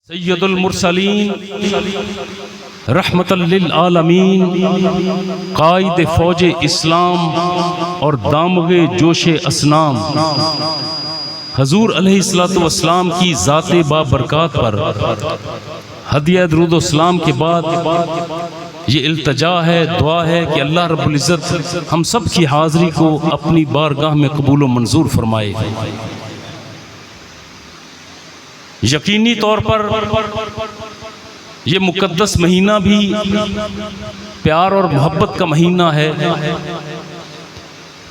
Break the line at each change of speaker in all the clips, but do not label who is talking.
सैयदुल मुरसलीन रहमतल लिल आलमीन कायद फौज इस्लाम और दामगे जोशे असनाम हजूर अलैहिस्सलातु वस्सलाम की ज़ाते बाबरकात पर हदिया दुरूद व सलाम के बाद ये इल्तजा है, दुआ है कि अल्लाह रब्बुल इज़्ज़त हम सब की हाज़री को अपनी बारगाह में कबूल व मंजूर फरमाए। यकीनी तौर पर ये मुकद्दस महीना भी प्यार और मोहब्बत का महीना है।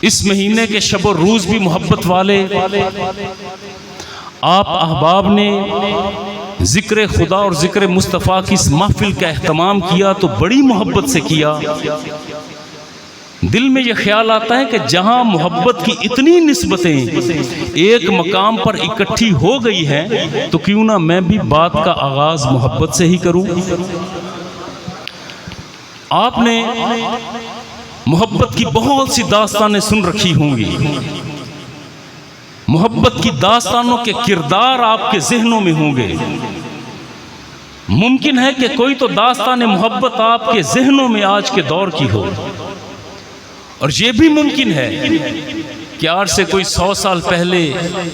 इस महीने के शब और रोज़ भी मोहब्बत वाले आप अहबाब ने ज़िक्र खुदा और ज़िक्र मुस्तफ़ा की इस महफिल का एहतमाम किया तो बड़ी मोहब्बत से किया। दिल में यह ख्याल आता है कि जहां मोहब्बत की इतनी निस्बतें एक मकाम पर इकट्ठी हो गई हैं तो क्यों ना मैं भी बात का आगाज मोहब्बत से ही करूं। आपने मोहब्बत की बहुत सी दास्तानें सुन रखी होंगी। मोहब्बत की दास्तानों के किरदार आपके जहनों में होंगे। मुमकिन है कि कोई तो दास्तान मोहब्बत आपके जहनों में आज के दौर की हो, और ये भी मुमकिन है कि आज से कोई 100 साल पहले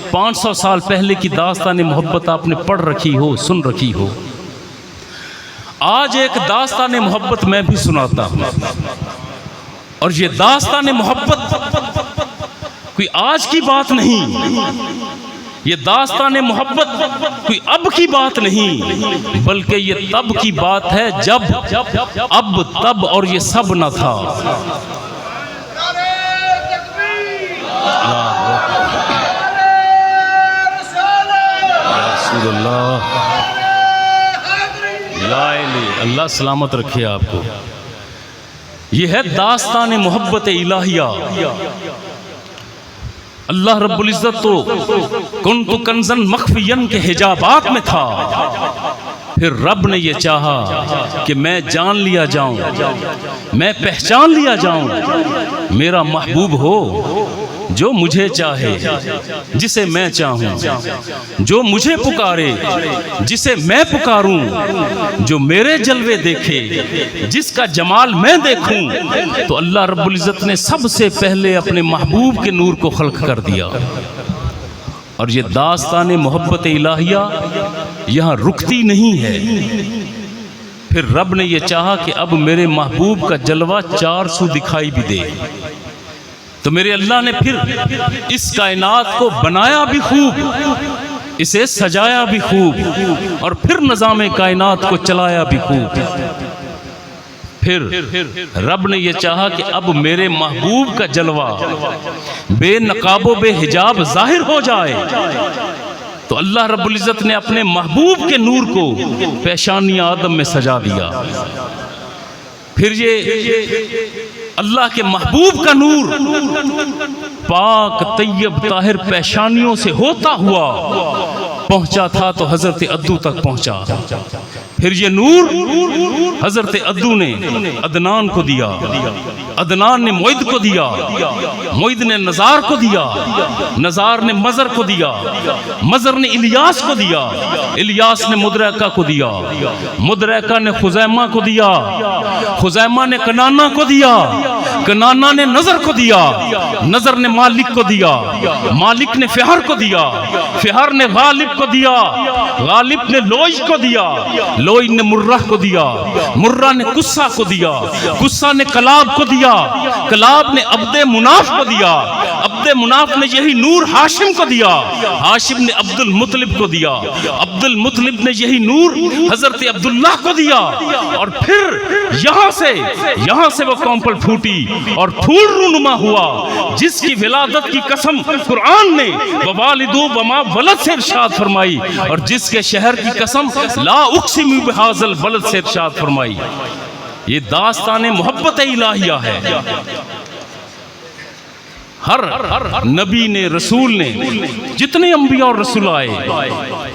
500 साल पहले की दास्तान मोहब्बत आपने पढ़ रखी हो, सुन रखी हो। आज एक दास्तान मोहब्बत मैं भी सुनाता हूँ, और ये दास्तान मोहब्बत कोई आज की बात नहीं, ये दास्तान मोहब्बत कोई अब की बात नहीं, बल्कि ये तब की बात है जब अब तब और ये सब न था। अल्लाह सलामत रखे आपको। यह है दास्तान मोहब्बत इलाहिया। अल्लाह रब्बुल इज़्ज़त तो कुन्तु कंज़न मख्फ़ियन के हिजाबात में था, फिर रब ने यह चाहा कि मैं जान लिया जाऊं, मैं पहचान लिया जाऊं। मेरा महबूब हो जो मुझे चाहे, जिसे मैं चाहूं, जो मुझे पुकारे, जिसे मैं पुकारूं, जो मेरे जलवे देखे, जिसका जमाल मैं देखूं। तो अल्लाह रब्बुल इज़्ज़त ने सबसे पहले अपने महबूब के नूर को खल्क कर दिया। और ये दास्तान मोहब्बत इलाहिया यहाँ रुकती नहीं है। फिर रब ने यह चाहा कि अब मेरे महबूब का जलवा 400 दिखाई भी दे। तो मेरे अल्लाह ने फिर इस कायनात को बनाया भी खूब, इसे सजाया भी खूब, और फिर निज़ाम कायनात को चलाया भी खूब। फिर रब ने यह चाहा कि अब मेरे महबूब का जलवा बेनकाबो बेहिजाब जाहिर हो जाए। तो अल्लाह रब्बुल इज़्ज़त ने अपने महबूब के नूर को पेशानी आदम में सजा दिया। फिर ये अल्लाह के महबूब का नूर पाक तैयब ताहिर पेशानियों से होता हुआ पहुंचा था तो हजरत अद्दू तक पहुंचा। फिर ये नूर हजरत अद्दू ने अदनान को दिया, अदनान ने मोइद को दिया, मोइद ने नज़ार को दिया, नज़ार ने मज़र को दिया, मज़र ने इलियास को दिया, इलियास ने मुदरका को दिया, मुदरका ने खुज़ैमा को दिया, खुज़ैमा ने कनाना को दिया, कनाना ने नज़र को दिया, नज़र ने मालिक को दिया, मालिक ने फ़िहर को दिया, फ़िहर ने गालिब को दिया, गालिब ने लोई को दिया, लोई ने मुर्रा को दिया, मुर्रा ने कुस्सा को दिया, कुस्सा ने कलाब को दिया, कलाब ने अब्दे मुनाफ को दिया, अब्दे मुनाफ ने यही नूर हाशिम को दिया, हाशिम ने अब्दुल मुतलिब को दिया, अब्दुल मुतलिब ने यही नूर हजरत अब्दुल्लाह को दिया। और फिर यहाँ से वो कौंपल फूटी और फूल रूनुमा हुआ, जिसकी विलादत की कसम कुरान ने ववालिदू वमा वलद से इरशाद फरमाई, और जिसके शहर की कसम ला उक़सिमु बिहाज़ल बलद से इरशाद फरमाई। ये दास्तान मोहब्बत इलाहिया है। हर नबी ने, रसूल ने, जितने अंबिया और रसूल आए,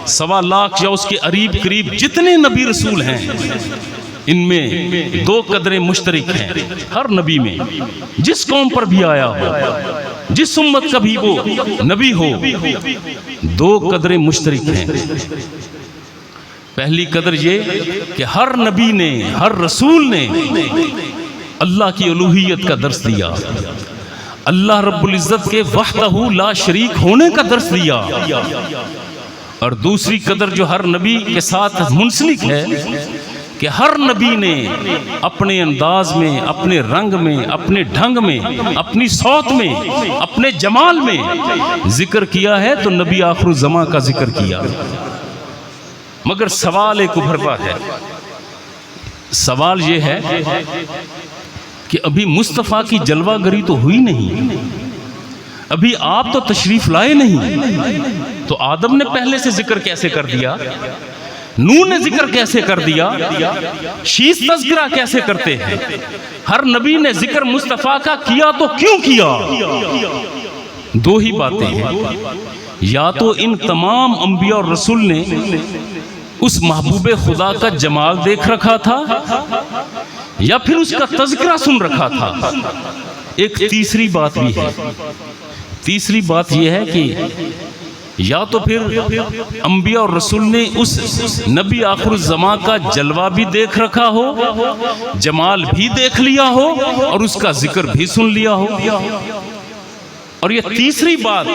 1.25 लाख या उसके करीब जितने नबी रसूल हैं, इनमें 2 कदरें मुश्तरिक हैं। हर नबी में जिस कौम पर भी आया हो, जिस उम्मत का भी वो नबी हो, 2 कदरें मुश्तरिक हैं। पहली कदर ये कि हर नबी ने, हर रसूल ने अल्लाह की उलूहियत का दर्स दिया, अल्लाह रब्बुल इज़्ज़त के वहदहू ला शरीक होने का दर्स दिया। और दूसरी कदर जो हर नबी के साथ मुंसलिक है कि हर नबी ने अपने अंदाज में, अपने रंग में, अपने ढंग में, अपनी सौत में, अपने जमाल में जिक्र किया है तो नबी आखिर ज़मा का जिक्र किया। मगर सवाल एक उभरता है, सवाल ये है कि अभी मुस्तफ़ा की जलवागरी तो हुई नहीं, अभी आप तो तशरीफ लाए नहीं, तो आदम ने पहले से जिक्र कैसे कर दिया, नूह ने जिक्र कैसे कर दिया, शीश तज़किरा कैसे करते हैं? हर नबी ने जिक्र मुस्तफ़ा का किया तो क्यों किया? दो ही बातें हैं, या तो इन तमाम अंबिया और रसूल ने उस महबूबे खुदा का जमाल देख रखा था या फिर उसका तज़किरा सुन रखा था। एक तीसरी बात भी है, तीसरी बात यह है कि या तो फिर अंबिया और रसूल ने उस नबी आखिर ज़मा का जलवा भी देख रखा हो, जमाल भी देख लिया हो और उसका जिक्र भी सुन लिया हो। और ये तीसरी बात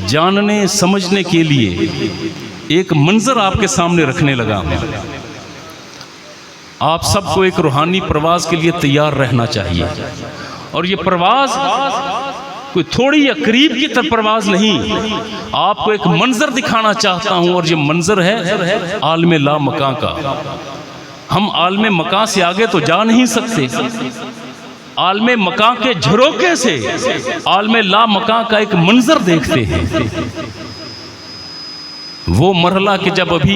जानने समझने के लिए एक मंजर आपके सामने रखने लगा हूं। आप सबको एक रूहानी प्रवास के लिए तैयार रहना चाहिए। और ये प्रवास कोई थोड़ी या करीब की तरफ प्रवास नहीं, आपको एक मंजर दिखाना चाहता हूं और ये मंजर है आलमे ला मकां का। हम आलमे मकां से आगे तो जा नहीं सकते, आलमे मकां के झरोके से आलमे ला मकां का एक मंजर देखते हैं। वो मरहला कि जब अभी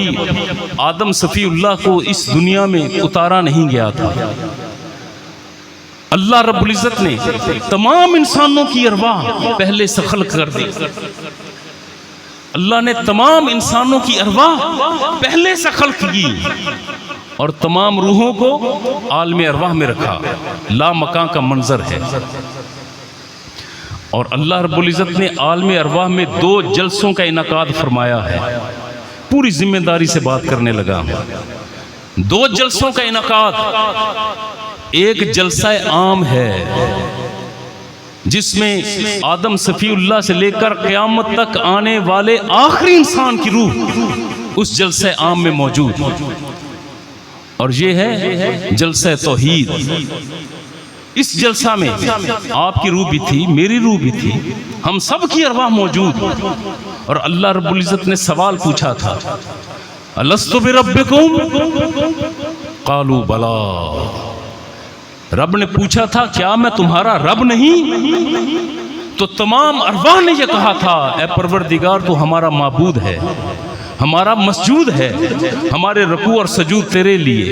आदम सफ़ीउल्लाह को इस दुनिया में उतारा नहीं गया था, अल्लाह रब्बुल इज़्ज़त ने तमाम इंसानों की अरवाह पहले से खल्क कर दी। अल्लाह ने तमाम इंसानों की अरवाह पहले से खल्क की और तमाम रूहों को आलमे अरवाह में रखा। ला मकां का मंजर है। और अल्लाह रब्बुल इज़्ज़त ने आलमे अरवाह में 2 जलसों का इनाकाद फरमाया है। पूरी जिम्मेदारी से बात करने लगा हूं। 2 जलसों का इनाकाद, एक जलसा आम है जिसमें आदम सफ़ीउल्लाह से लेकर क़यामत तक आने वाले आखिरी इंसान की रूह उस जलसा आम में मौजूद, और ये है जलसा तौहीद। इस जलसा में आपकी रूह भी थी, मेरी रूह भी थी, हम सब की अरवाह मौजूद। और अल्लाह रब्बुल इज़्ज़त ने सवाल पूछा था, अलस्तु बिरब्बिकुम? क़ालू बला। रब ने पूछा था, क्या मैं तुम्हारा रब नहीं? तो तमाम अरवाह ने यह कहा था, ए परवरदिगार तू हमारा माबूद है, हमारा मस्जूद है, हमारे रकू और सजूद तेरे लिए,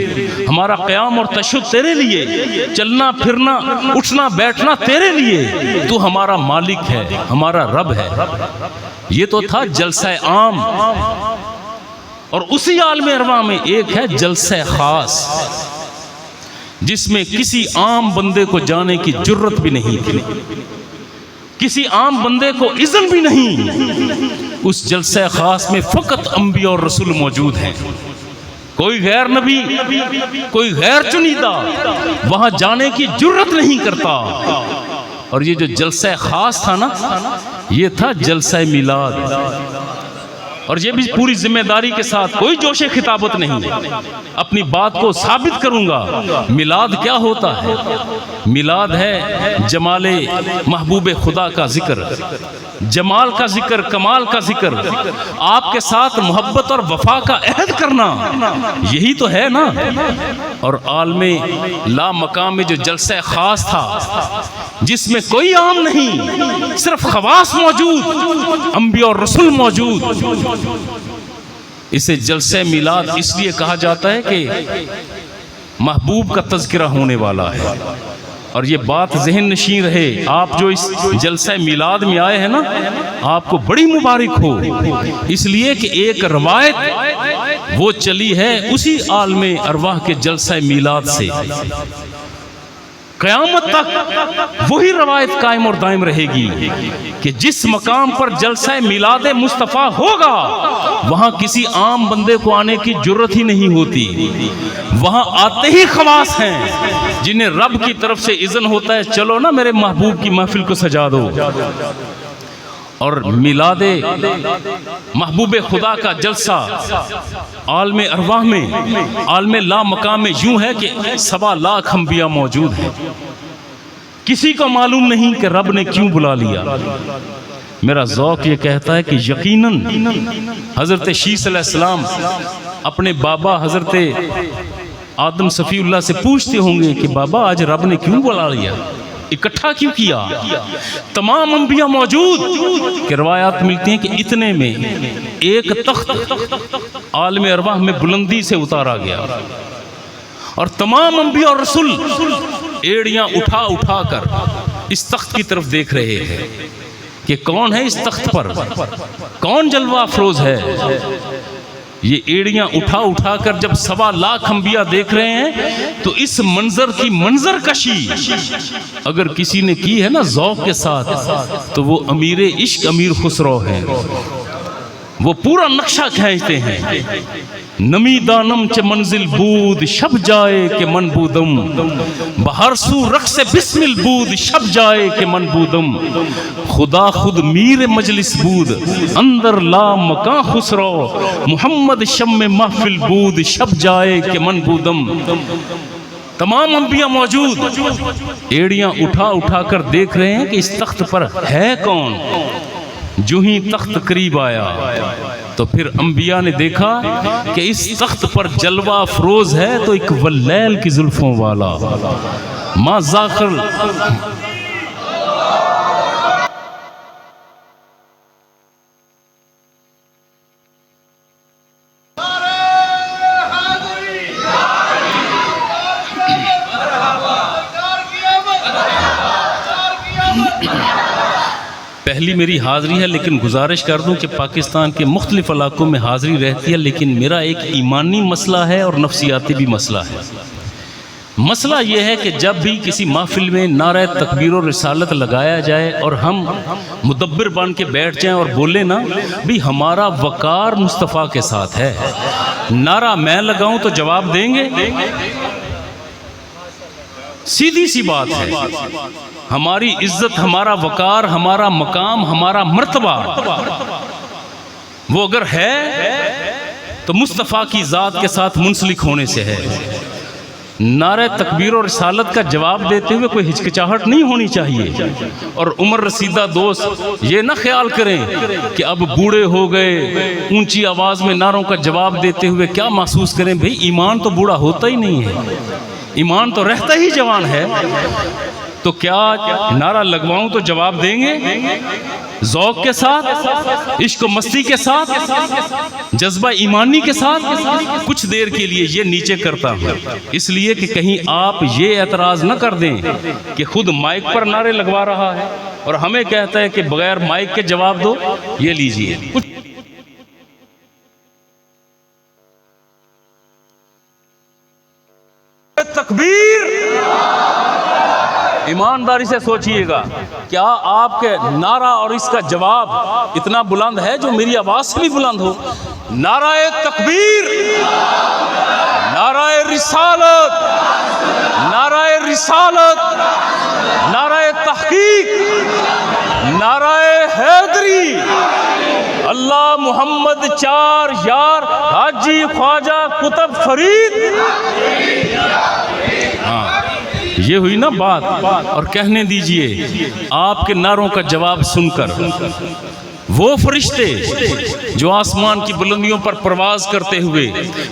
हमारा क़याम और तशहुद तेरे लिए, चलना फिरना उठना बैठना तेरे लिए, तू हमारा मालिक है, हमारा रब है। ये तो था जलसा आम। और उसी आलमे अरवाह में एक है जलसा खास, जिसमें किसी आम बंदे को जाने की जुर्रत भी नहीं थी, किसी आम बंदे को इज़्न भी नहीं। उस जलसा खास में फ़कत अंबिया और रसूल मौजूद हैं, कोई गैर नबी, कोई गैर चुनीदा वहां जाने की जुर्रत नहीं करता। और ये जो जलसा खास था ना, ये था जलसा मिलाद। और ये भी पूरी जिम्मेदारी के साथ, कोई जोशे खिताबत नहीं, अपनी बात को साबित करूंगा। मिलाद क्या होता है? मिलाद है जमाले महबूब खुदा का जिक्र, जमाल का जिक्र, कमाल का जिक्र, आपके साथ मोहब्बत और वफा का अहद करना, यही तो है ना। और आलमे ला मकाम में जो जलसा खास था, जिसमें कोई आम नहीं, सिर्फ खवास मौजूद, अंबिया और रसूल मौजूद, इसे जलसे मिलाद इसलिए कहा जाता है कि महबूब का तज़किरा होने वाला है। और ये बात ज़हन नशीं रहे, आप जो इस जलसा मिलाद में आए हैं ना, आपको बड़ी मुबारक हो, इसलिए कि एक रवायत वो चली है उसी आलमे अरवाह के जलसा मिलाद से। क़यामत तक वही रवायत कायम और दायम रहेगी कि जिस मकाम पर जलसा मिलाद मुस्तफ़ा होगा वहां किसी आम बंदे को आने की जुर्रत ही नहीं होती। वहां आते ही खवास हैं जिन्हें रब की तरफ से इज़्न होता है, चलो ना मेरे महबूब की महफिल को सजा दो। और मिलादे महबूब खुदा का जलसा आलमे अरवाह में, आलमे ला मकाम में यूं है कि 1.25 लाख अंबिया मौजूद हैं। किसी को मालूम नहीं कि रब ने क्यों बुला लिया। मेरा ज़ौक़ ये कहता है कि यकीनन हज़रत शीस अलैहिस्सलाम अपने बाबा हज़रत आदम सफ़ीउल्लाह से पूछते होंगे कि बाबा आज रब ने क्यों बुला लिया, इकट्ठा क्यों किया। तमाम अंबिया मौजूद कि रवायात मिलती हैं कि इतने में एक तख्त आलम अरवाह में बुलंदी से उतारा गया और तमाम अंबिया और रसूल एड़ियां उठा उठा कर इस तख्त की तरफ देख रहे हैं कि कौन है इस तख्त पर, कौन जलवा अफरोज है। ये एड़ियां उठा उठा कर जब 1.25 लाख अंबिया देख रहे हैं तो इस मंजर की मंजर कशी अगर किसी ने की है ना ज़ौक़ के साथ तो वो अमीर इश्क अमीर खुसरो है। वो पूरा नक्शा खींचते हैं। नमी दानम च मंजिल बूद शब जाए के मन बूदम, बहर सू रख से बिस्मिल बूद शब जाए के मन बूदम, खुदा खुद मीर मजलिस बूद अंदर ला मका खुसरो, मोहम्मद शम में महफिल बूद शब जाए के मन बूदम। तमाम अंबिया मौजूद एड़ियां उठा उठा कर देख रहे हैं कि इस तख्त पर है कौन। जो ही तख्त करीब आया तो फिर अंबिया ने देखा कि इस तख्त पर जलवा अफरोज है तो एक वल्लैल की जुल्फों वाला मा ज़ाक़िर। पहली मेरी हाज़िरी है, लेकिन गुजारिश कर दूं कि पाकिस्तान के मुख्तलिफ इलाकों में हाज़िरी रहती है, लेकिन मेरा एक ईमानी मसला है और नफ्सियाती भी मसला है। मसला यह है कि जब भी किसी महफिल में नारा तकबीर और रिसालत लगाया जाए और हम मुदब्बिर बन के बैठ जाएं और बोले ना भी हमारा वकार मुस्तफ़ा के साथ है, नारा मैं लगाऊं तो जवाब देंगे। सीधी सी बात है। हमारी इज्जत, हमारा वकार, हमारा मकाम, हमारा मर्तबा वो अगर है तो मुस्तफ़ा की ज़ात के साथ मुंसलिक होने से है। नारे तकबीर और रिसालत का जवाब देते हुए कोई हिचकिचाहट नहीं होनी चाहिए। और उमर रसीदा दोस्त ये ना ख्याल करें कि अब बूढ़े हो गए, ऊंची आवाज़ में नारों का जवाब देते हुए क्या महसूस करें। भाई ईमान तो बूढ़ा होता ही नहीं है, ईमान तो रहता ही जवान है। तो क्या नारा लगवाऊं तो जवाब देंगे ज़ौक़ के साथ, इश्क मस्ती के साथ, जज्बा ईमानी के साथ। कुछ देर के लिए ये नीचे करता हूँ इसलिए कि कहीं आप ये एतराज़ न कर दें कि खुद माइक पर नारे लगवा रहा है और हमें कहता है कि बगैर माइक के जवाब दो। ये लीजिए तकबीर। ईमानदारी से सोचिएगा, क्या आपके नारा और इसका जवाब इतना बुलंद है जो मेरी आवाज से भी बुलंद हो? नाराए तकबीर, नाराए रिसालत, नाराए रिसालत, नाराए तहकीक, नाराए हैदरी, अल्लाह मोहम्मद चार यार हाजी ख्वाजा कुतुब फरीद। हाँ, ये हुई ना बात। और कहने दीजिए आपके नारों का जवाब सुनकर वो फरिश्ते जो आसमान की बुलंदियों पर प्रवास करते हुए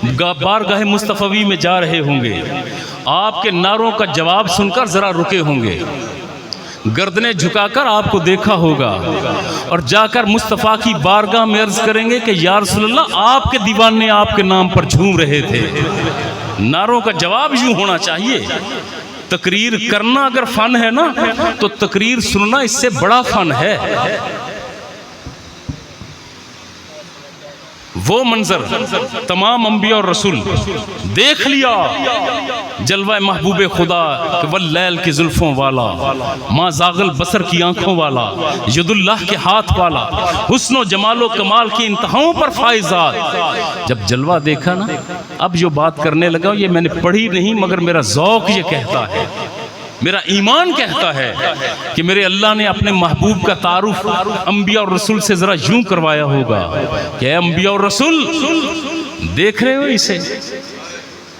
बारगाह मुस्तफ़वी में जा रहे होंगे, आपके नारों का जवाब सुनकर ज़रा रुके होंगे, गर्दनें झुकाकर आपको देखा होगा और जाकर मुस्तफ़ा की बारगाह में अर्ज़ करेंगे कि या रसूलल्लाह आपके दीवाने आपके नाम पर झूम रहे थे। नारों का जवाब यूं होना चाहिए। तकरीर करना अगर फन है ना तो तकरीर सुनना इससे बड़ा फन है। वो मंजर तमाम अंबिया और रसूल देख लिया। जलवा महबूब खुदा वल्लैल की जुल्फों वाला, माँ जागल बसर की आंखों वाला, यदुल्लाह के हाथ वाला, हुस्नो जमालो कमाल की इंतहाओं पर फायजात। जब जलवा देखा ना, अब जो बात करने लगा ये मैंने पढ़ी नहीं, मगर मेरा ज़ौक़ ये कहता है, मेरा ईमान कहता है कि मेरे अल्लाह ने अपने महबूब का तारुफ अंबिया और रसूल से ज़रा यूं करवाया होगा कि अंबिया और रसूल देख रहे हो इसे,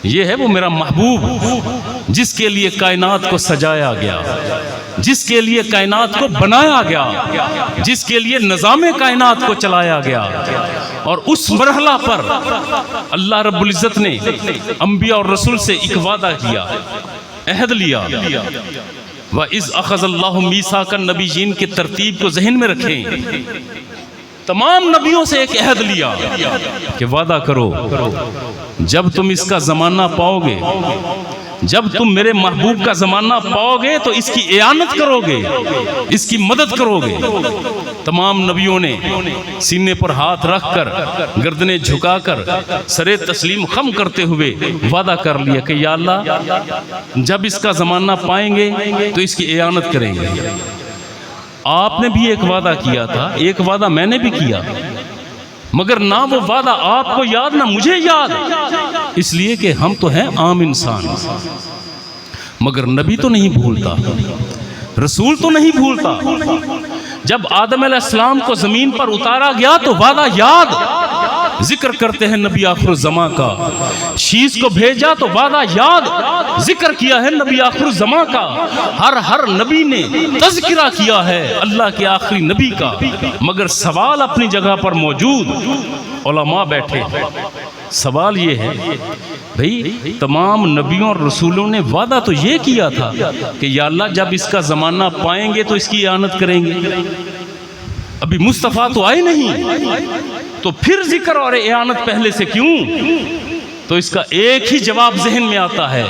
ये है वो मेरा महबूब जिसके लिए कायनात को सजाया गया, जिसके लिए कायनात को बनाया गया, जिसके लिए निज़ामे कायनात को चलाया गया। और उस मरहला पर अल्लाह रब्बुल इज़्ज़त ने अंबिया और रसूल से एक वादा किया, अहद लिया। व इज़ अख़ज़ल्लाहु मीसाक़न नबिय्यीन की तरतीब को ज़हन में रखें। तमाम नबियों से एक अहद लिया कि वादा करो, जब तुम इसका ज़माना पाओगे, जब तुम मेरे महबूब का ज़माना पाओगे तो इसकी इयानत करोगे, इसकी मदद करोगे। तमाम नबियों ने सीने पर हाथ रखकर, गर्दनें झुकाकर, सरे तस्लीम खम करते हुए वादा कर लिया कि या अल्लाह, जब इसका ज़माना पाएंगे तो इसकी इयानत करेंगे। आपने भी एक वादा किया था, एक वादा मैंने भी किया, मगर ना वो वादा आपको याद ना मुझे याद, इसलिए कि हम तो हैं आम इंसान। मगर नबी तो नहीं भूलता, रसूल तो नहीं भूलता। जब आदम अलैहिस्सलाम को ज़मीन पर उतारा गया तो वादा याद, जिक्र करते हैं नबी आखिरुज़्ज़मा का। शीश को भेजा तो वादा याद, जिक्र किया है नबी आखिरुज़्ज़मा का। हर नबी ने तज़किरा किया है अल्लाह के आखिरी नबी का। मगर सवाल अपनी जगह पर मौजूद, उलमा बैठे। सवाल ये है भाई, तमाम नबियों और रसूलों ने वादा तो ये किया था कि या अल्लाह, जब इसका ज़माना पाएंगे तो इसकी इयानत करेंगे। अभी मुस्तफ़ा तो आए नहीं, तो फिर जिक्र और इयानत पहले से क्यों? तो इसका एक ही जवाब जहन में आता है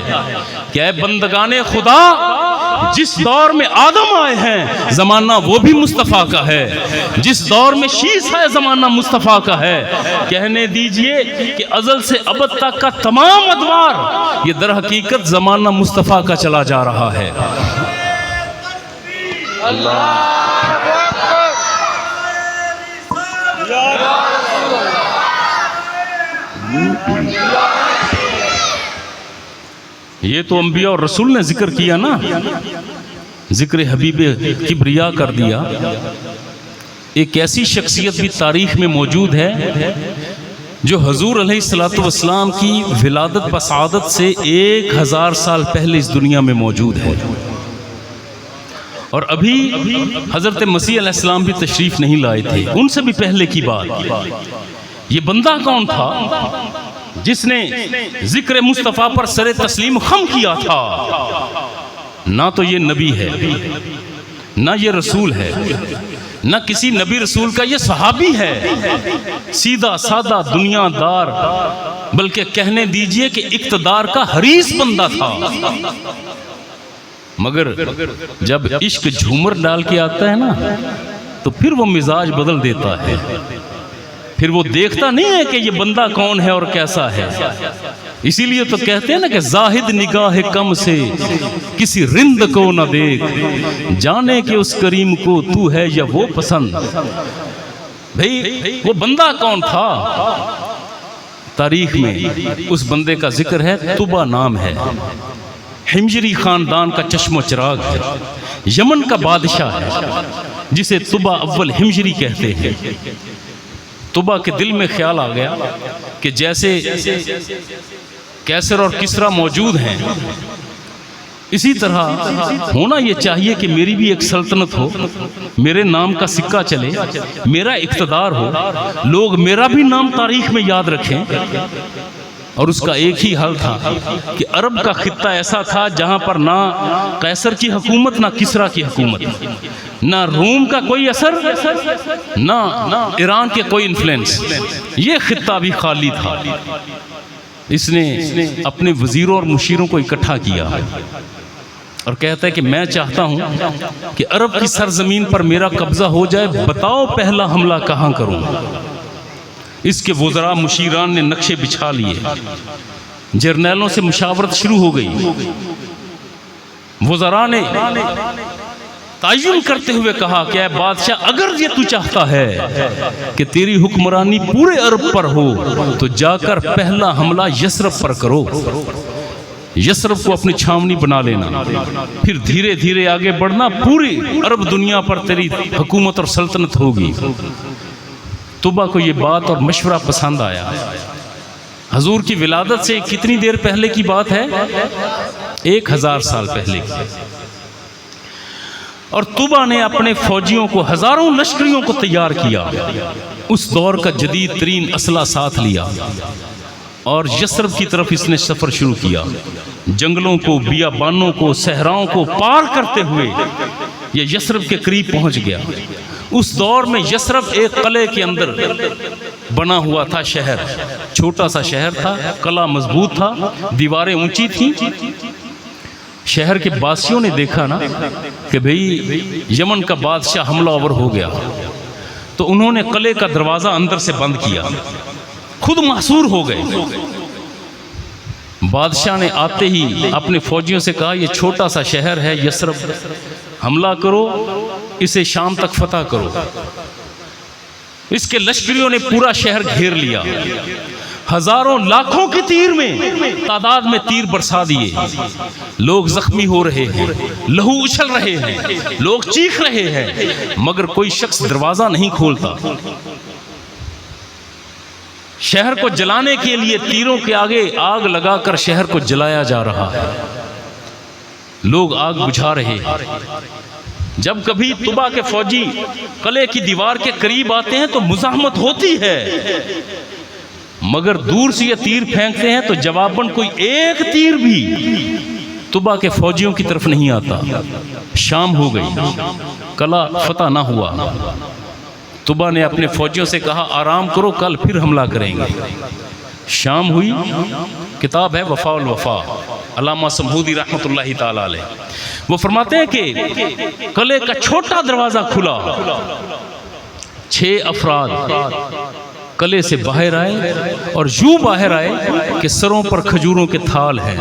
कि ऐ बंदगाने खुदा, जिस दौर में आदम आए हैं ज़माना वो भी मुस्तफ़ा का है, जिस दौर में शीश है ज़माना मुस्तफ़ा का है। कहने दीजिए कि अज़ल से अबद तक का तमाम अदवार ये दर हकीकत ज़माना मुस्तफ़ा का चला जा रहा है। अल्लाह ये तो अंबिया और रसूल ने जिक्र किया ना, जिक्र हबीब किब्रिया कर दिया। एक ऐसी शख्सियत भी तारीख में मौजूद है जो हजूर अलैहिस्सलातु वस्सलाम की विलादत बसादत से 1000 साल पहले इस दुनिया में मौजूद है। और अभी हजरत मसीह अलैहिस्सलाम भी तशरीफ नहीं लाए थे, उनसे भी पहले की बात। ये बंदा कौन था जिसने जिक्र मुस्तफ़ा पर सरे तस्लीम खम किया था? ना तो ये नबी है, ना ये रसूल है, ना किसी नबी रसूल का ये सहाबी है। सीधा सादा दुनियादार, बल्कि कहने दीजिए कि इक़्तिदार का हरीस बंदा था। मगर जब इश्क झूमर डाल के आता है ना, तो फिर वो मिजाज बदल देता है। फिर वो देखता नहीं है कि ये बंदा कौन है और कैसा है। इसीलिए तो कहते हैं ना कि जाहिद निगाह कम से किसी रिंद को न देख, जाने कि उस करीम को तू है या वो पसंद। भाई वो बंदा कौन था? तारीख में उस बंदे का जिक्र है, तुबा नाम है, हिमजरी खानदान का चश्मो चिराग है, यमन का बादशाह है, जिसे तुबा अव्वल हिमजरी कहते हैं। तुबा के दिल में ख्याल आ गया कि जैसे कैसर और किसरा मौजूद हैं, इसी तरह होना ये चाहिए कि मेरी भी एक सल्तनत हो, मेरे नाम का सिक्का चले, मेरा इक़्तिदार हो, लोग मेरा भी नाम तारीख में याद रखें। और उसका एक ही हल था कि अरब का खित्ता ऐसा था जहाँ पर ना कैसर की हुकूमत, ना किसरा की हुकूमत, ना रूम का कोई असर, ना ईरान के कोई इन्फ्लुएंस। ये खित्ता भी खाली था। इसने अपने वजीरों और मुशीरों को इकट्ठा किया और कहता है कि मैं चाहता हूँ कि अरब की सरजमीन पर मेरा कब्जा हो जाए, बताओ पहला हमला कहाँ करूँ? इसके वज़रा मुशीरान ने नक्शे बिछा लिए, जर्नैलों से मुशावरत शुरू हो गई। वज़रा ने तायुन करते हुए कहा कि ऐ बादशाह, अगर ये तू चाहता है कि तेरी हुक्मरानी पूरे अरब पर हो तो जाकर पहला हमला यसरब पर करो, यसरब को अपनी छावनी बना लेना, फिर धीरे धीरे आगे बढ़ना, पूरी अरब दुनिया पर तेरी हुकूमत और सल्तनत होगी। तुबा को ये बात और मशवरा पसंद आया। हजूर की विलादत से कितनी देर पहले की बात है? 1000 साल पहले की। और तुबा ने अपने फौजियों को, हजारों लश्करियों को तैयार किया, उस दौर का जदीद तरीन असला साथ लिया और यसरब की तरफ इसने सफ़र शुरू किया। जंगलों को, बियाबानों को, सहराओं को पार करते हुए यह यसरब के करीब पहुंच गया। उस दौर में यसरब एक किले के अंदर बना हुआ था शहर, छोटा सा शहर था, किला मजबूत था, दीवारें ऊंची थीं। शहर के बासियों ने देखा ना कि भाई यमन का बादशाह हमलावर हो गया, तो उन्होंने किले का दरवाज़ा अंदर से बंद किया, खुद महसूर हो गए। बादशाह ने आते ही अपने फौजियों से कहा, यह छोटा सा शहर है यसरब, हमला करो, इसे शाम तक फतह करो। इसके लश्करियों ने पूरा शहर घेर लिया, हजारों लाखों के तीर में तादाद में तीर बरसा दिए। लोग जख्मी हो रहे हैं, लहू उछल रहे हैं, लोग चीख रहे हैं, मगर कोई शख्स दरवाजा नहीं खोलता। शहर को जलाने के लिए तीरों के आगे आग लगाकर शहर को जलाया जा रहा है, लोग आग बुझा रहे हैं। जब कभी तुबा के फौजी किले की दीवार के करीब आते हैं तो मुज़ाहमत होती है, मगर दूर से ये तीर फेंकते हैं तो जवाबन कोई एक तीर भी तुबा के फौजियों की तरफ नहीं आता। शाम हो गई, किला फतह ना हुआ। तुबा ने अपने फौजियों से कहा, आराम करो, कल फिर हमला करेंगे। शाम हुई। किताब है वफा उल वफा, अल्लामा समहूदी रहमतुल्लाहि ताला अलैह, वो फरमाते हैं कि किले का छोटा दरवाज़ा खुला, 6 अफराद किले से बाहर आए और यूं बाहर आए कि सरों पर खजूरों के थाल हैं,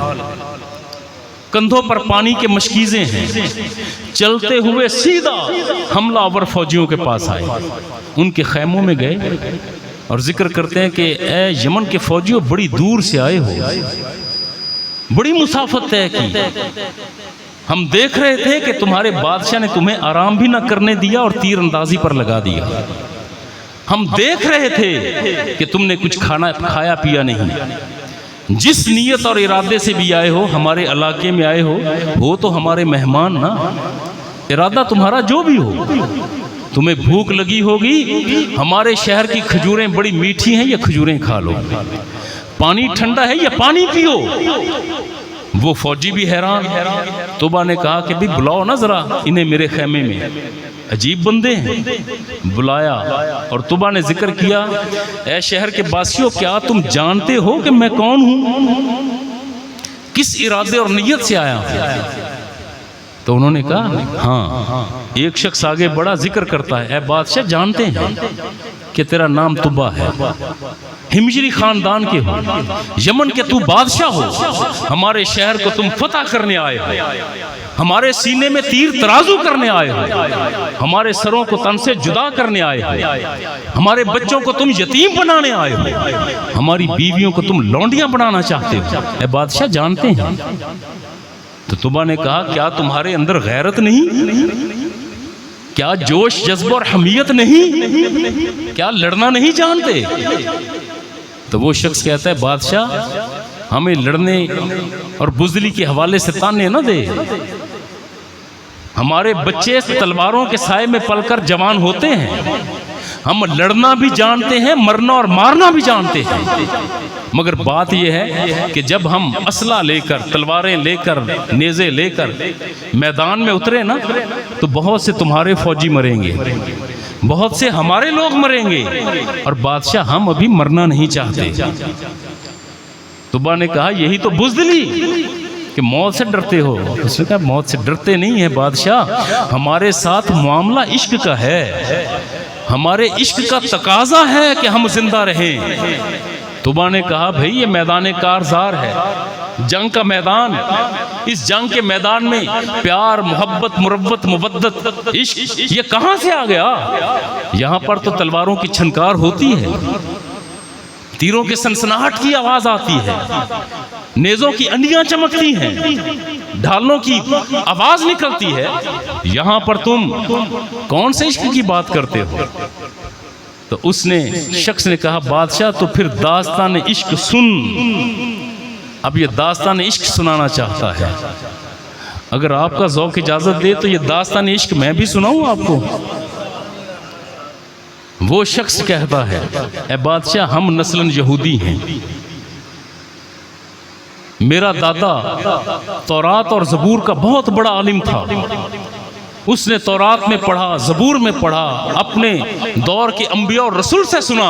कंधों पर पानी के मशकीज़ें हैं। चलते हुए सीधा हमलावर फौजियों के पास आए, उनके खैमों में गए और जिक्र करते हैं कि ए यमन के फौजियों, बड़ी दूर से आए हो, बड़ी मुसाफत तय की, हम देख रहे थे कि तुम्हारे बादशाह ने तुम्हें आराम भी ना करने दिया और तीर अंदाजी पर लगा दिया। हम देख रहे थे कि तुमने कुछ खाया पिया नहीं। जिस नीयत और इरादे से भी आए हो, हमारे इलाके में आए हो तो हमारे मेहमान ना। इरादा तुम्हारा जो भी हो, तुम्हें भूख लगी होगी, हमारे शहर की खजूरें बड़ी मीठी हैं, ये खजूरें खा लो। पानी ठंडा है, ये पानी पियो। वो फौजी भी हैरान। तुबा ने कहा कि भाई बुलाओ ना जरा इन्हें मेरे खैमे में, अजीब बंदे हैं। बुलाया और तुबा ने जिक्र किया, ऐ शहर के बासियों, क्या तुम जानते हो कि मैं कौन हूं, किस इरादे और नीयत से आया हूं? तो उन्होंने कहा हाँ। एक शख्स आगे बड़ा जिक्र करता है, ऐ बादशाह, जानते हैं कि तेरा नाम तुबा है, हिमजरी खानदान के हो, यमन के तू बादशाह हो, हमारे शहर को तुम फतह करने आए हो, हमारे सीने में तीर तराजू करने आए हो, हमारे सरों को तन से जुदा करने आए हो, हमारे बच्चों को तुम यतीम बनाने आए हो, हमारी बीवियों को तुम लौंडियां बनाना चाहते हो। ऐ बादशाह, जानते हैं। तो तुबा ने कहा, क्या तुम्हारे अंदर गैरत नहीं, क्या जोश जज्बा और हमीयत नहीं, क्या लड़ना नहीं जानते? तो वो शख्स कहता है, बादशाह, हमें लड़ने और बुज़दिली के हवाले से ताने न दे। हमारे बच्चे तलवारों के साए में पलकर जवान होते हैं, हम लड़ना भी जानते हैं, मरना और मारना भी जानते हैं, मगर बात यह है कि जब हम असला लेकर, तलवारें लेकर, नेज़े लेकर मैदान में उतरे ना, तो बहुत से तुम्हारे फौजी मरेंगे, बहुत से हमारे लोग मरेंगे, और बादशाह हम अभी मरना नहीं चाहते। तुबा ने कहा, यही तो बुज़दिली कि मौत से डरते हो। उसने कहा, मौत से डरते नहीं है बादशाह, हमारे साथ मामला इश्क का है, हमारे इश्क का तकाजा है कि हम जिंदा रहें। तुबा ने कहा भाई ये मैदान कारज़ार है, जंग का मैदान। इस जंग के मैदान में प्यार, मोहब्बत, मुरव्वत, मुवद्दत, इश्क ये कहां से आ गया? यहां पर तो तलवारों की छनकार होती है, तीरों के सनसनाहट की आवाज आती है, नेजों की अंडियां चमकती हैं, ढालों की आवाज निकलती है। यहां पर तुम कौन से इश्क की बात करते हो? तो उसने शख्स ने कहा बादशाह तो फिर दास्तान इश्क सुन। अब ये दास्तान इश्क सुनाना चाहता है। अगर आपका ज़ौक़ इजाज़त दे तो ये दास्तान इश्क मैं भी सुनाऊं आपको। वो शख्स कहता है ए बादशाह हम नस्लन यहूदी हैं, मेरा दादा तौरात और ज़बूर का बहुत बड़ा आलिम था। उसने तौरात में पढ़ा, ज़बूर में पढ़ा, अपने दौर के अंबिया और रसूल से सुना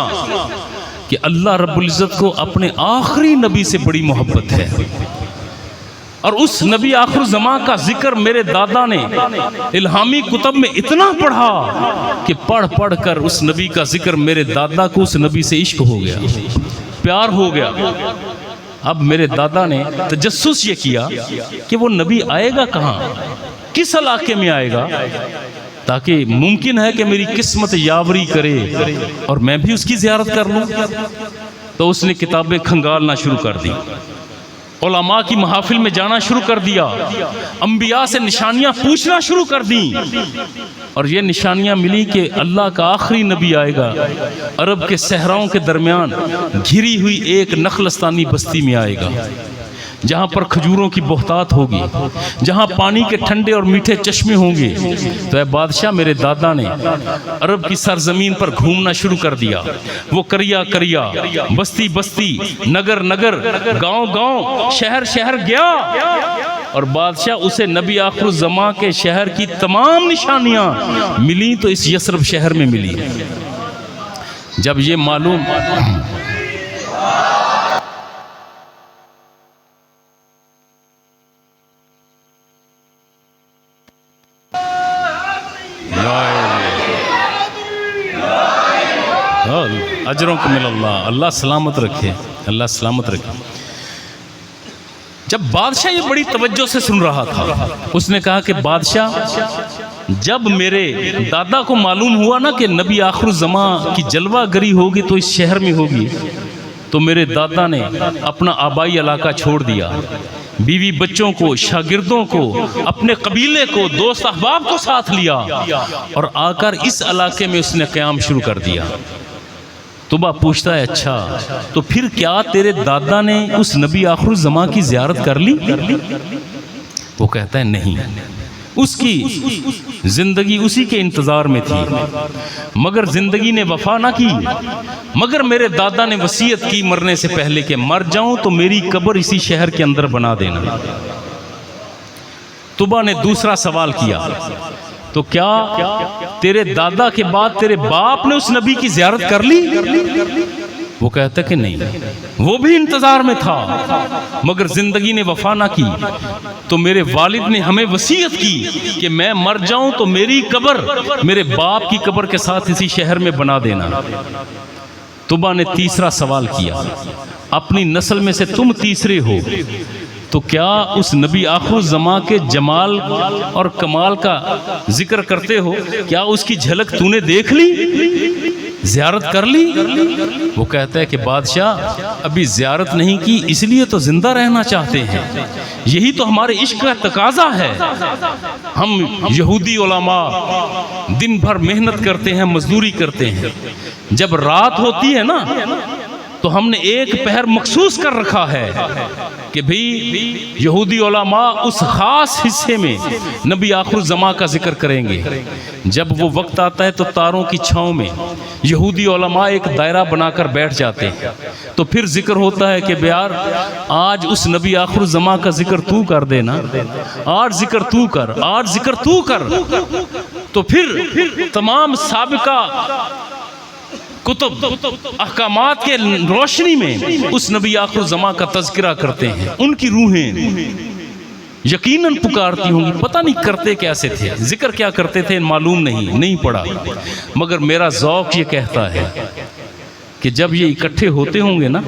कि अल्लाह रब्बुल इज़्ज़त को अपने आखिरी नबी से बड़ी मोहब्बत है। और उस नबी आखिर ज़मा का जिक्र मेरे दादा ने इल्हामी कुतब में इतना पढ़ा कि पढ़ पढ़ कर उस नबी का जिक्र मेरे दादा को उस नबी से इश्क हो गया, प्यार हो गया। अब मेरे दादा ने तजस्सुस ये किया कि वो नबी आएगा कहाँ, किस इलाके में आएगा, ताकि मुमकिन है कि मेरी किस्मत यावरी करे और मैं भी उसकी ज़ियारत कर लूँ। तो उसने किताबें खंगालना शुरू कर दी, उलमा की महफिल में जाना शुरू कर दिया, अंबिया से निशानियां पूछना शुरू कर दी। और ये निशानियां मिली कि अल्लाह का आखिरी नबी आएगा, अरब के सहराओं के दरमियान घिरी हुई एक नखलस्तानी बस्ती में आएगा, जहाँ पर खजूरों की बहुतात होगी, जहाँ पानी के ठंडे और मीठे चश्मे होंगे। तो ऐ बादशाह मेरे दादा ने अरब की सरजमीन पर घूमना शुरू कर दिया। वो करिया करिया, बस्ती बस्ती, नगर नगर, गांव गांव, शहर शहर गया। और बादशाह उसे नबी आखिर ज़मा के शहर की तमाम निशानियाँ मिली तो इस यसरब शहर में मिली। जब ये मालूम अजरों को मिलल्लाह, अल्लाह सलामत रखे, अल्लाह सलामत रखे। जब बादशाह ये बड़ी तवज्जो से सुन रहा था, उसने कहा कि बादशाह जब मेरे दादा को मालूम हुआ ना कि नबी आखिर ज़मा की जलवागरी होगी तो इस शहर में होगी, तो मेरे दादा ने अपना आबाई इलाका छोड़ दिया, बीवी बच्चों को, शागिर्दों को, अपने कबीले को, दोस्त अहबाब को साथ लिया और आकर इस इलाके में उसने क़याम शुरू कर दिया। तुबा पूछता है अच्छा तो फिर क्या तेरे दादा ने उस नबी आखिर ज़मा की ज़ियारत कर ली? वो कहता है नहीं, उसकी जिंदगी उसी के इंतज़ार में थी, मगर जिंदगी ने वफा ना की। मगर मेरे दादा ने वसीयत की मरने से पहले कि मर जाऊं तो मेरी कब्र इसी शहर के अंदर बना देना। तुबा ने दूसरा सवाल किया तो क्या तेरे दादा के बाद तेरे बाप ने उस नबी की ज़ियारत कर ली? वो कहता कि नहीं, वो भी इंतजार में था मगर जिंदगी ने वफा ना की। तो मेरे वालिद ने हमें वसीयत की कि मैं मर जाऊं तो मेरी कब्र मेरे बाप की कब्र के साथ इसी शहर में बना देना। तुबा ने तीसरा सवाल किया, अपनी नस्ल में से तुम तीसरे हो, तो क्या उस नबी आखिर ज़मा के जमाल और कमाल का जिक्र करते हो, क्या उसकी झलक तूने देख ली, ज़ियारत कर ली? वो कहता है कि बादशाह अभी ज़ियारत नहीं की, इसलिए तो जिंदा रहना चाहते हैं, यही तो हमारे इश्क का तकाजा है। हम यहूदी उलमा दिन भर मेहनत करते हैं, मजदूरी करते हैं, जब रात होती है ना तो हमने एक पहर मखसूस कर रखा है कि भाई यहूदी उलमा उस खास हिस्से में नबी आखिर ज़मा का जिक्र करेंगे। जब वो वक्त आता है तो तारों की छाँव में यहूदी उलमा एक दायरा बनाकर बैठ जाते हैं, तो फिर जिक्र होता है कि यार आज उस नबी आखिर ज़मा का जिक्र तू कर देना, आज जिक्र तू कर, आज जिक्र तू कर। तो फिर तमाम साबिका कुतुब अहकामात के रोशनी में उस नबी आखिर ज़मा का तज़किरा करते हैं, उनकी रूहें यकीनन पुकारती होंगी। पता नहीं करते कैसे थे, जिक्र क्या करते थे मालूम नहीं पड़ा, मगर मेरा ज़ौक़ ये कहता है कि जब ये इकट्ठे होते होंगे ना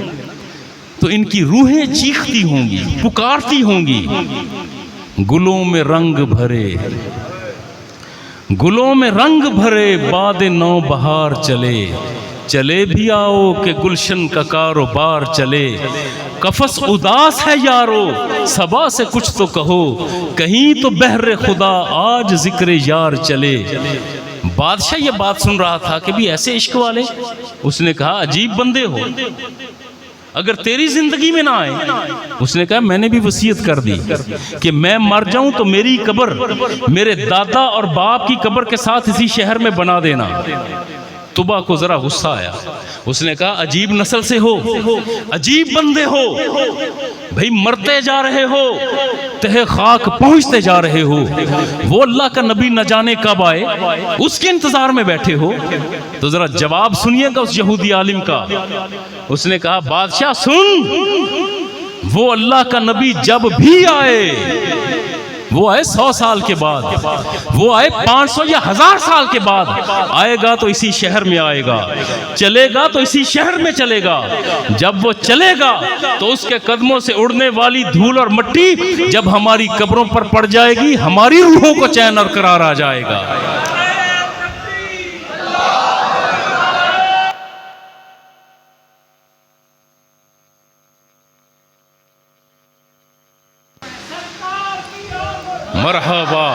तो इनकी रूहें चीखती होंगी, पुकारती होंगी, गुलों में रंग भरे, गुलों में रंग भरे, बाद नौ बहार चले, चले भी आओ कि गुलशन का कारोबार चले। कफस उदास है यारो, सबा से कुछ तो कहो, कहीं तो बहरे खुदा आज जिक्र यार चले। बादशाह ये बात सुन रहा था कि भी ऐसे इश्क वाले, उसने कहा अजीब बंदे हो, अगर तेरी जिंदगी में ना आए। उसने कहा मैंने भी वसीयत कर दी कि मैं मर जाऊं तो मेरी कब्र मेरे दादा और बाप की कब्र के साथ इसी शहर में बना देना। तुबा को जरा गुस्सा आया, उसने कहा अजीब नस्ल से हो, अजीब बंदे हो भाई, मरते जा रहे हो, तहे खाक पहुंचते जा रहे हो, वो अल्लाह का नबी न जाने कब आए उसके इंतजार में बैठे हो। तो जरा जवाब सुनिएगा उस यहूदी आलिम का। उसने कहा बादशाह सुन, वो अल्लाह का नबी जब भी आए, वो आए 100 साल के बाद, वो आए 500 या 1000 साल के बाद, आएगा तो इसी शहर में आएगा, चलेगा तो इसी शहर में चलेगा। जब वो चलेगा तो उसके कदमों से उड़ने वाली धूल और मिट्टी जब हमारी कब्रों पर पड़ जाएगी, हमारी रूहों को चैन और करार आ जाएगा। मरहबा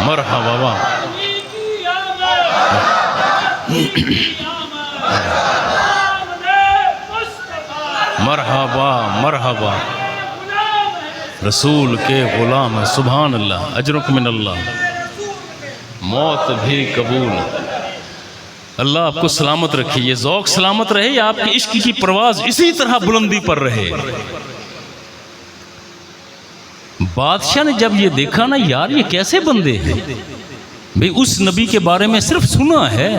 मरहबा मरहबा मरहबा रसूल के गुलाम है। सुभान अल्लाह, अजरुक मिनल्लाह, मौत भी कबूल। अल्लाह आपको सलामत रखे, ये ज़ौक़ सलामत रहे, या आपके इश्क की परवाज़ इसी तरह बुलंदी पर रहे। बादशाह ने जब ये देखा ना, यार ये कैसे बंदे हैं भाई, उस नबी के बारे में सिर्फ सुना है,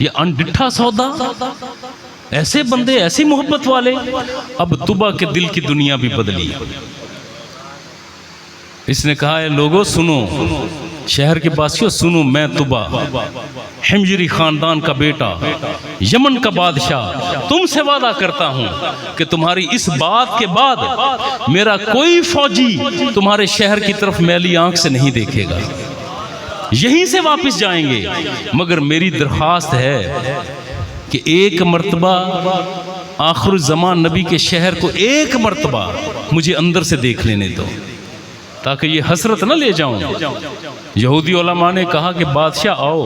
ये अनडिठा सौदा, ऐसे बंदे, ऐसी मोहब्बत वाले। अब तुबा के दिल की दुनिया भी बदली। इसने कहा है लोगों सुनो, शहर के वासियों सुनो, मैं तुबा हिमजरी खानदान का बेटा, यमन का बादशाह, तुमसे वादा करता हूं कि तुम्हारी इस बात के बाद मेरा कोई फौजी तुम्हारे शहर की तरफ मैली आंख से नहीं देखेगा, यहीं से वापस जाएंगे। मगर मेरी दरख्वास्त है कि एक मर्तबा आखिर ज़मान नबी के शहर को एक मर्तबा मुझे अंदर से देख लेने दो, ताकि ये हसरत न ले जाऊं। यहूदी उलमा ने कहा कि बादशाह आओ,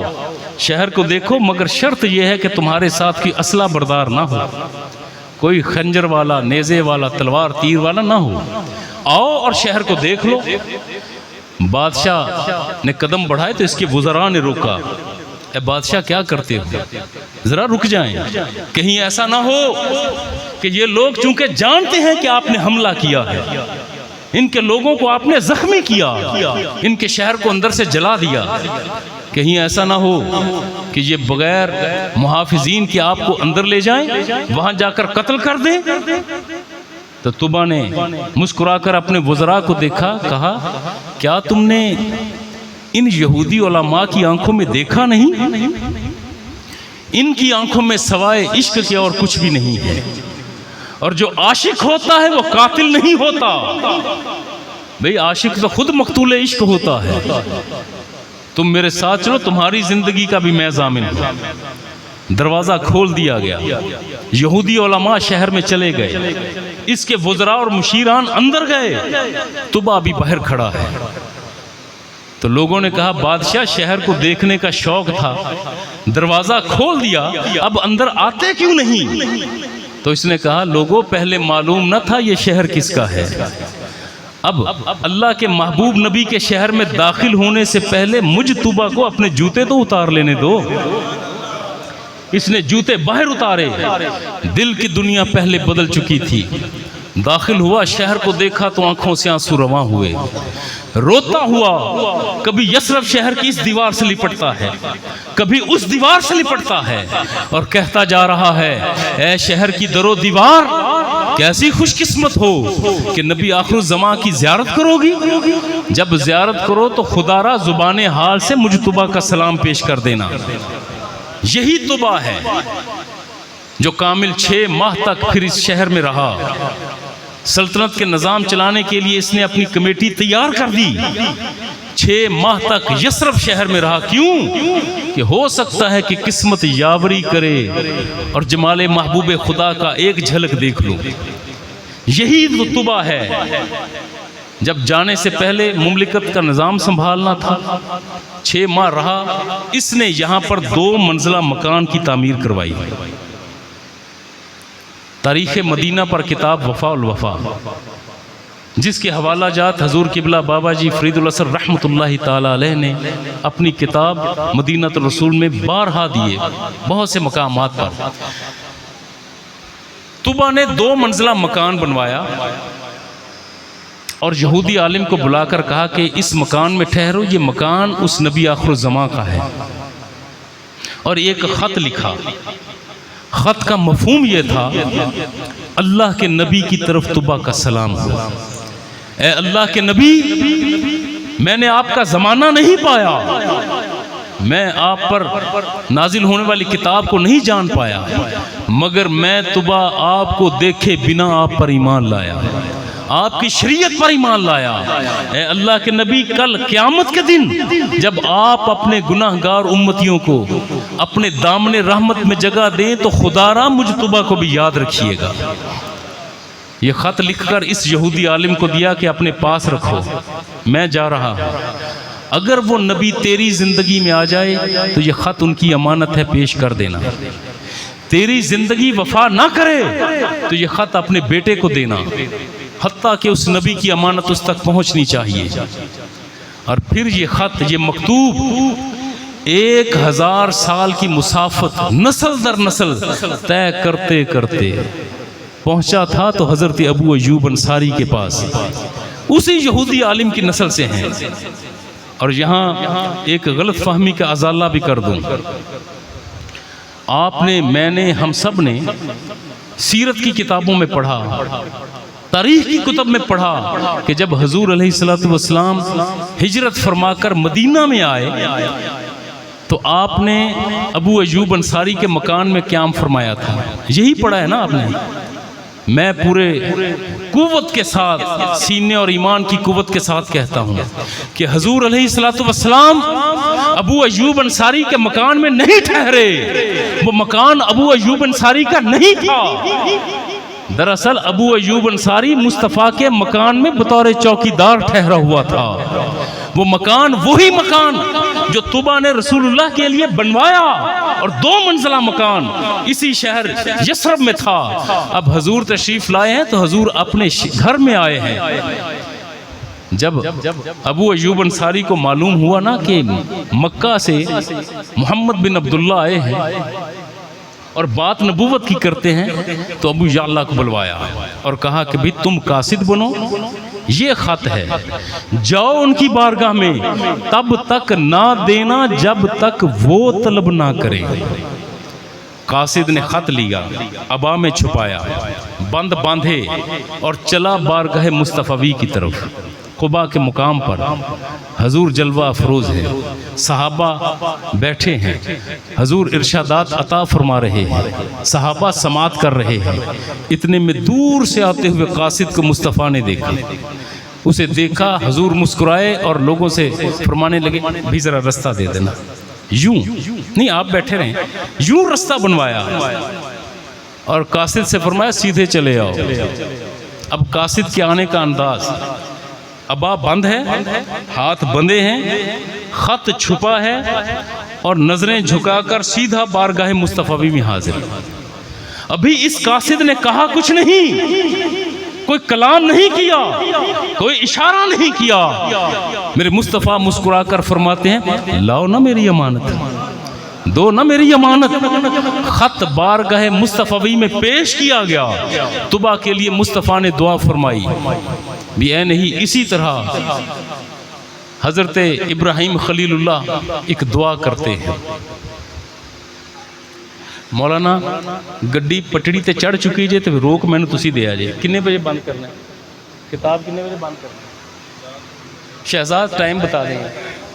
शहर को देखो, मगर शर्त यह है कि तुम्हारे साथ की असला बरदार ना हो, कोई खंजर वाला, नेज़े वाला, तलवार तीर वाला ना हो। आओ और शहर को देख लो। बादशाह ने कदम बढ़ाए तो इसके वज़रा ने रोका, ए बादशाह क्या करते हो, ज़रा रुक जाएं, कहीं ऐसा ना हो कि ये लोग चूंकि जानते हैं कि आपने हमला किया है, इनके लोगों को आपने जख्मी किया, इनके शहर को अंदर से जला दिया, कहीं ऐसा ना हो कि ये बगैर मुहाफिजीन के आपको अंदर ले जाएं, वहां जाकर कत्ल कर दें। तो तुबा ने मुस्कुराकर अपने वज़रा को देखा, कहा क्या तुमने इन यहूदी उलमा की आंखों में देखा नहीं, इनकी आंखों में सवाए इश्क के और कुछ भी नहीं है, और जो आशिक होता है वो कातिल नहीं होता। भाई आशिक तो खुद मकतूल इश्क होता है। तुम मेरे साथ चलो, तुम्हारी जिंदगी का भी मैं जामिन हूं। दरवाजा खोल दिया गया, यहूदी उलमा शहर में चले गए, इसके वज़रा और मुशीरान अंदर गए, तुबा अभी बाहर खड़ा है। तो लोगों ने कहा बादशाह शहर को देखने का शौक था, दरवाजा खोल दिया, अब अंदर आते क्यों नहीं? तो इसने कहा लोगों पहले मालूम न था ये शहर किसका है, अब अल्लाह के महबूब नबी के शहर में दाखिल होने से पहले मुझ तुबा को अपने जूते तो उतार लेने दो। इसने जूते बाहर उतारे, दिल की दुनिया पहले बदल चुकी थी। दाखिल हुआ, शहर को देखा तो आंखों से आंसू रवां हुए, रोता हुआ कभी यसरफ शहर की इस दीवार से लिपटता है, कभी उस दीवार से लिपटता है और कहता जा रहा है, ऐ शहर की दरो दीवार, कैसी खुशकिस्मत हो कि नबी आखिर ज़मा की ज़ियारत करोगी। जब ज़ियारत करो तो खुदारा ज़ुबान हाल से मुझ तुबा का सलाम पेश कर देना। यही तुबा है जो कामिल 6 माह तक फिर इस शहर में रहा। सल्तनत के निज़ाम चलाने के लिए इसने अपनी कमेटी तैयार कर दी। 6 माह तक यसरफ शहर में रहा। क्यों? कि हो सकता है कि किस्मत यावरी करे और जमाले महबूब खुदा का एक झलक देख लूं। यही रुतबा है। जब जाने से पहले मुमलिकत का निज़ाम संभालना था, 6 माह रहा। इसने यहाँ पर 2 मंजिला मकान की तामीर करवाई। तारीख़ मदीना पर किताब वफ़ा उल वफ़ा, जिसके हवाला जात हजूर किबला बाबा जी फरीदुल असर रहमतुल्लाहि ताला अलैह ने अपनी किताब मदीनतुर रसूल में बारहा दिए, बहुत से मकामात पर। तुबा ने 2 मंजिला मकान बनवाया और यहूदी आलिम को बुलाकर कहा कि इस मकान में ठहरो, ये मकान उस नबी आखिर ज़मा का है। और एक ख़त लिखा। ख़त का मफ़हूम ये था, अल्लाह के नबी की तरफ तुबा का सलाम हो। ए अल्लाह के नबी, मैंने आपका ज़माना नहीं पाया, मैं आप पर नाजिल होने वाली किताब को नहीं जान पाया, मगर मैं तुबा आपको देखे बिना आप पर ईमान लाया, आपकी शरीयत पर ईमान लाया। ए अल्लाह के नबी, कल क़यामत के दिन जब आप अपने गुनाहगार उम्मतियों को अपने दामने रहमत में जगह दें तो खुदारा मुझ तुबा को भी याद रखिएगा। ये ख़त लिखकर इस यहूदी आलिम को दिया कि अपने पास रखो, मैं जा रहा। अगर वो नबी तेरी ज़िंदगी में आ जाए तो ये ख़त उनकी अमानत है, पेश कर देना। तेरी ज़िंदगी वफा ना करे तो ये ख़त अपने बेटे को देना, हत्ता कि उस नबी की अमानत उस तक पहुँचनी चाहिए। और फिर ये ख़त, ये मकतूब 1000 साल की मुसाफत नस्ल दर नस्ल तय करते करते पहुँचा था तो हज़रत अबू अय्यूब अंसारी के पास, उसी यहूदी आलिम की नस्ल से हैं। और यहाँ एक गलत फहमी का अजाला भी कर दूँ। आपने, मैंने, हम सब ने सीरत की किताबों में पढ़ा, तारीख़ की कुतब में पढ़ा कि जब हजूर अलैहिस्सलातु वस्सलाम हिजरत फरमाकर मदीना में आए तो आपने अबू अय्यूब अंसारी के मकान में क़याम फरमाया था। यही पढ़ा है ना आपने। मैं पूरे कुव्वत के साथ, सीने और ईमान की कुव्वत के साथ कहता हूँ कि हजूर अलैहिस्सलातु वस्सलाम अबू अय्यूब अंसारी के मकान में नहीं ठहरे। वो मकान अबू अय्यूब अंसारी का नहीं था। दरअसल अबू अय्यूब अंसारी मुस्तफ़ा के मकान में बतौर चौकीदार ठहरा हुआ था। वो मकान वही मकान जो तुबा ने रसूलुल्लाह के लिए बनवाया, और 2 मंजिला मकान इसी शहर यसरब में था। अब हजूर तशरीफ लाए हैं तो हजूर अपने घर में आए हैं। जब अबू अय्यूब अंसारी को मालूम हुआ ना कि मक्का से मोहम्मद बिन अब्दुल्ला आए हैं और बात नबूवत की करते हैं, तो अबू याला को बुलवाया और कहा कि भाई तुम कासिद बनो, ये ख़त है, जाओ उनकी बारगाह में, तब तक ना देना जब तक वो तलब ना करे। कासिद ने ख़त लिया, अबा में छुपाया, बंद बांधे और चला बारगाह मुस्तफ़वी की तरफ। कुबा के मुकाम पर हजूर जलवा अफरोज़ है, सहाबा बैठे हैं, हजूर इरशादात अता फरमा रहे हैं, सहाबा समात कर रहे हैं। इतने में दूर से आते हुए कासिद को मुस्तफ़ा ने देखा। उसे देखा, हजूर मुस्कुराए और लोगों से फरमाने लगे, भी ज़रा रास्ता दे देना। यूं नहीं, आप बैठे रहें, यूं रास्ता बनवाया और कासिद से फरमाया सीधे चले आओ। अब कासिद के आने का अंदाज, अबा बंद है, हाथ बंधे हैं, ख़त छुपा है और नजरें झुकाकर सीधा बारगाह मुस्तफ़वी में हाजिर। अभी इस कासिद ने कहा कुछ नहीं, कोई कलाम नहीं किया, कोई इशारा नहीं किया। मेरे मुस्तफ़ा मुस्कुराकर फरमाते हैं, लाओ ना मेरी अमानत, दो ना मेरी अमानत। ख़त बारगाह मुस्तफ़वी में पेश किया गया। तुबा के लिए मुस्तफ़ा ने दुआ फरमाई भी, ऐ नहीं, इसी तरह हज़रत इब्राहीम खलीलुल्लाह एक दुआ करते हैं, मौलाना गड्डी पटड़ी ते चढ़ चुकी जे तो रोक मैनू तुसी दिया जे किन्ने बजे बंद करना है किताब किन्ने बजे बंद करना है शहजाद टाइम बता दें